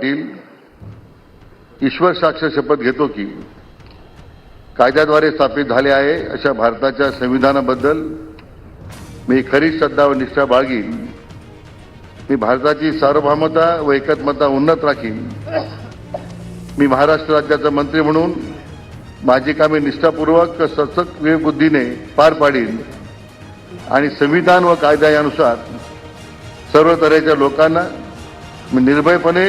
पाटील ईश्वर साक्ष शपथ घेतो की कायद्याद्वारे स्थापित झाले आहे अशा भारताच्या संविधानाबद्दल मी खरी श्रद्धा व निष्ठा बाळगीन. मी भारताची सार्वभौमता व एकात्मता उन्नत राखीन. मी महाराष्ट्र राज्याचा मंत्री म्हणून माझी कामे निष्ठापूर्वक सतत विवेकबुद्धीने पार पाडीन आणि संविधान व कायदा यानुसार सर्व तऱ्हेच्या लोकांना मी निर्भयपणे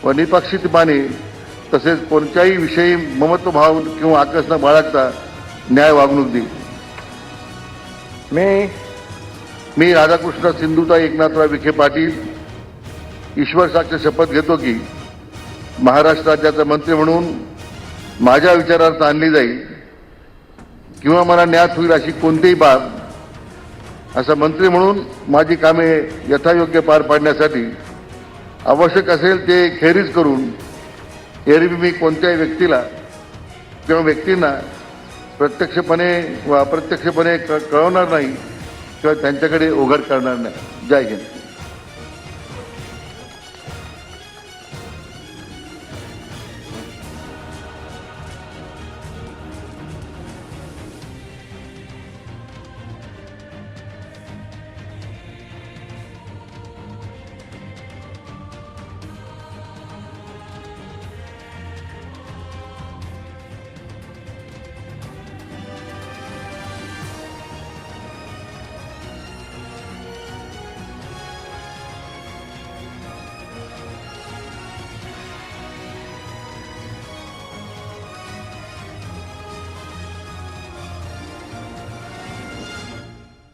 व निपक्षपातीपणे तसेच कोणत्याही विषयी ममत्वभाव किंवा आकस न बाळगता न्याय वागणूक देईन. मी राधाकृष्ण सिंधुताई एकनाथराव विखे पाटील ईश्वर साक्ष शपथ घेतो की महाराष्ट्र राज्याचा मंत्री म्हणून माझ्या विचारार्थ आणली जाईल किंवा मला ज्ञात होईल अशी कोणतीही बाब असा मंत्री म्हणून माझी कामे यथायोग्य पार पाडण्यासाठी आवश्यक असेल ते खेरीज करून एरवी मी कोणत्याही व्यक्तीला किंवा व्यक्तींना प्रत्यक्षपणे व अप्रत्यक्षपणे कळवणार नाही किंवा त्यांच्याकडे ओघळ करणार नाही. जय हिंद.